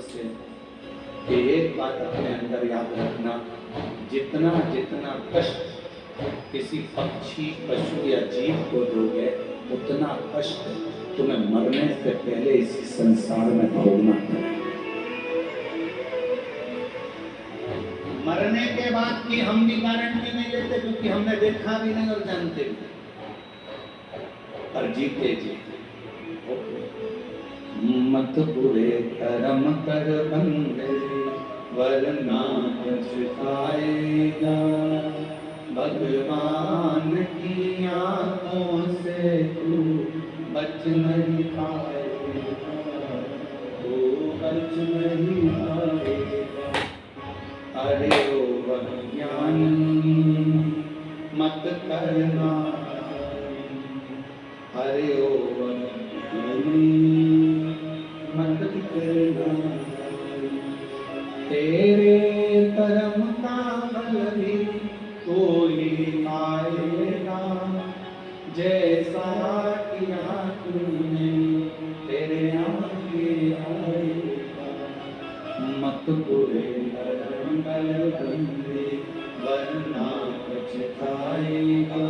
से कि एक बात अपने अंदर याद रखना, जितना जितना कष्ट किसी पक्षी, पशु या जीव को दोगे, उतना कष्ट तुम्हें मरने से पहले इस संसार में भोगना पड़ेगा। मरने के बाद की हम भी गारंटी नहीं लेते, क्योंकि हमने देखा भी नहीं और जानते भी, पर जीते जीते मत बुरे कर्म कर बंदे वरना पछताएगा, भगवान की आंखों से तू बच नहीं पाएगा, तू बच नहीं पाएगा। अरे ओ अज्ञानी मत करना, अरे ओ अज्ञानी मत करना, तेरे कर्म का फल भी तो ही पाएगा, जैसा किया तूने तेरे आगे आएगा। मत बुरे कर्म कर बंदे वरना पछताएगा,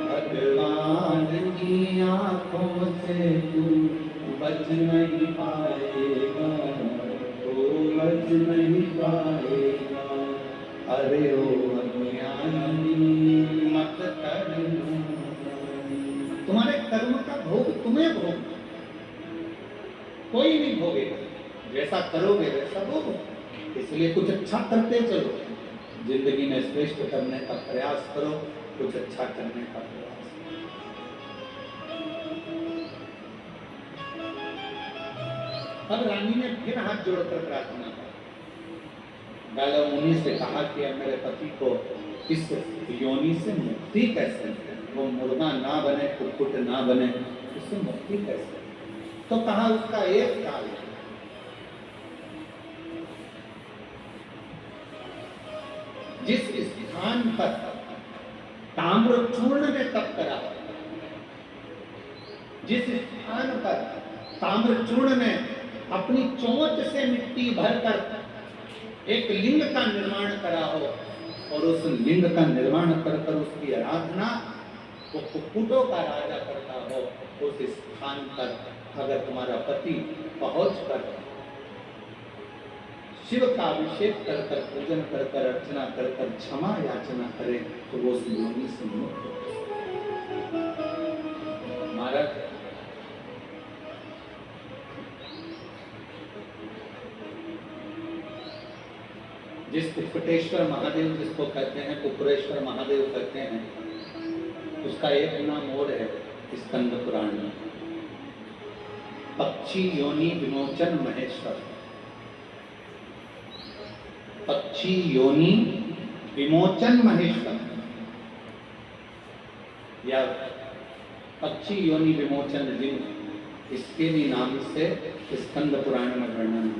भगवान की आंखों से तू बच नहीं पाएगा, तू बच नहीं पाएगा। अरे ओ अज्ञानी मत करना, तुम्हारे कर्म का भोग तुम्हें भोग, कोई नहीं भोगेगा, जैसा करोगे वैसा भोगो। इसलिए कुछ अच्छा करते चलो, जिंदगी में श्रेष्ठ करने का प्रयास करो, कुछ अच्छा करने का प्रयास। अब रानी ने फिर हाथ जोड़कर प्रार्थना की, गाला मुनि से कहा कि अब मेरे पति को इस योनि से मुक्ति कैसे, वो मुर्गा ना बने, कुक्कुट ना बने, उससे मुक्ति कैसे? तो कहा उसका एक काल है, जिस स्थान पर ताम्रचूर्ण ने तप करा, जिस स्थान पर ताम्रचूर्ण ने अपनी चोंच से मिट्टी भरकर एक लिंग का निर्माण करा हो, और उस लिंग का निर्माण कर कर उसकी आराधना वो कुक्कुटों का राजा करता हो, उस स्थान पर अगर तुम्हारा पति पहुंचकर शिव का अभिषेक कर कर, पूजन कर कर, अर्चना कर कर क्षमा याचना करे, तो वो उस योनि से मुक्त हो। महाराज जिस कुक्कुटेश्वर महादेव जिसको कहते हैं, कुकुरेश्वर महादेव कहते हैं, उसका एक नाम और है स्कंद पुराण में, पक्षी योनि विमोचन महेश्वर। पक्षी योनि विमोचन महेश्वर या पक्षी योनि विमोचन लिंग, इसके भी नाम से स्कंद पुराण में वर्णन है।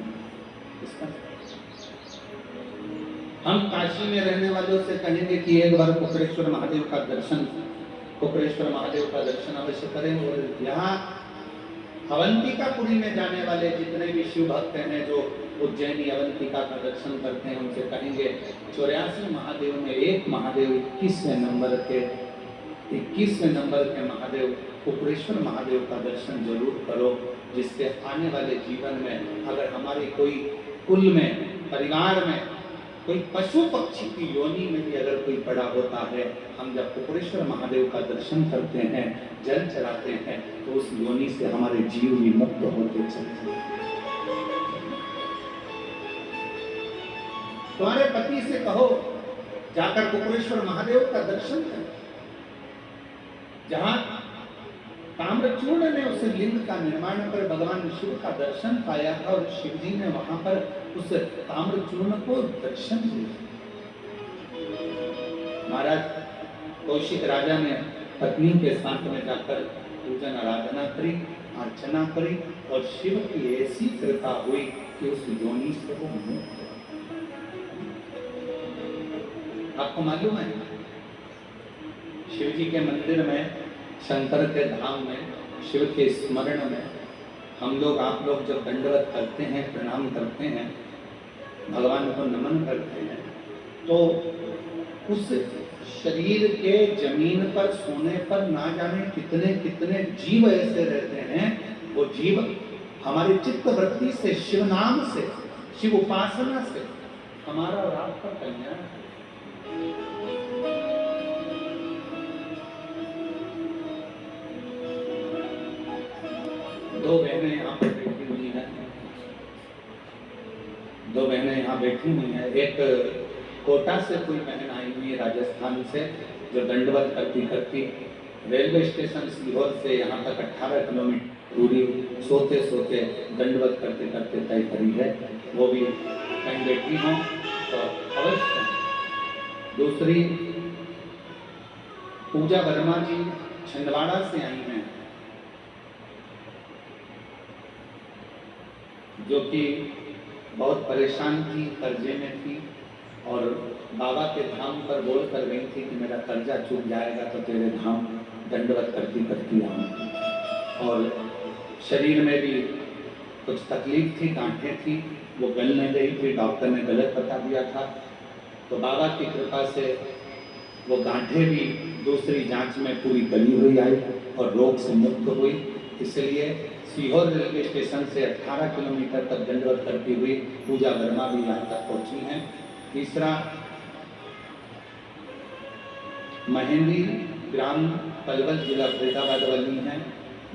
हम काशी में रहने वालों से कहेंगे कि एक बार कुकुरेश्वर महादेव का दर्शन, कुकुरेश्वर महादेव का दर्शन अवश्य करें। और यहाँ अवंतिकापुरी में जाने वाले जितने भी शिव भक्त हैं जो उज्जैनी अवंतिका का दर्शन करते हैं, उनसे कहेंगे 84 महादेव में एक महादेव 21वें नंबर के महादेव कुकुरेश्वर महादेव का दर्शन जरूर करो, जिससे आने वाले जीवन में अगर हमारे कोई कुल में, परिवार में कोई पशु पक्षी की योनि में भी अगर कोई बड़ा होता है, हम जब कुकुरेश्वर महादेव का दर्शन करते हैं, जल चढ़ाते हैं, तो उस योनि से हमारे जीव भी मुक्त होते चलते हैं। तुम्हारे पति से कहो जाकर कुकुरेश्वर महादेव का दर्शन करें, जहां ताम्रचूर्ण ने उस लिंग का निर्माण कर भगवान शिव का दर्शन पाया था, और शिव जी ने वहां पर उस ताम्रचूर्ण को दर्शन दिया। महाराज कौशिक राजा ने पत्नी के साथ में जाकर पूजन आराधना करी, अर्चना करी, और शिव की ऐसी कृपा हुई कि उस योनि से वो मुक्त हो। आपको मालूम है शिव जी के मंदिर में, शंकर के धाम में, शिव के स्मरण में हम लोग आप लोग जब दंडवत करते हैं, प्रणाम करते हैं, भगवान को नमन करते हैं, तो उस शरीर के जमीन पर सोने पर ना जाने कितने कितने जीव ऐसे रहते हैं। वो जीव हमारी चित्त वृत्ति से, शिव नाम से, शिव उपासना से हमारा और आपका कल्याण है। दो बहनें यहाँ पर बैठी हुई हैं, दो बहनें यहाँ बैठी हुई हैं। एक कोटा से कोई बहन आई हुई है, राजस्थान से, जो दंडवत करती करती रेलवे स्टेशन सीहोर से यहाँ तक 18 किलोमीटर दूरी सोते सोते दंडवत करते करते तय करी है। वो भी कहीं बैठी हों तो अवश्य। दूसरी पूजा वर्मा जी छिंदवाड़ा से आई हैं, जो कि बहुत परेशान थी, कर्जे में थी, और बाबा के धाम पर बोल कर गई थी कि मेरा कर्जा चूक जाएगा तो तेरे धाम दंडवत करती करती आऊँगी। और शरीर में भी कुछ तकलीफ थी, गांठें थी, वो गल नहीं रही थी, डॉक्टर ने गलत बता दिया था। तो बाबा की कृपा से वो गांठें भी दूसरी जांच में पूरी गली हुई आई और रोग से मुक्त हुई। इसलिए सीहोर रेलवे स्टेशन से 18 किलोमीटर तक दंडवत करती हुई पूजा वर्मा भी यहाँ तक पहुँची हैं। तीसरा महेंद्री ग्राम पलवल जिला फरीदाबाद वाली हैं,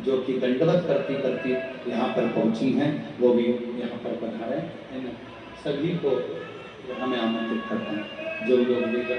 जो कि दंडवत करती करती यहाँ पर पहुँची हैं। वो भी यहाँ पर पधारे। सभी को हमें आमंत्रित करते हैं जो लोग भी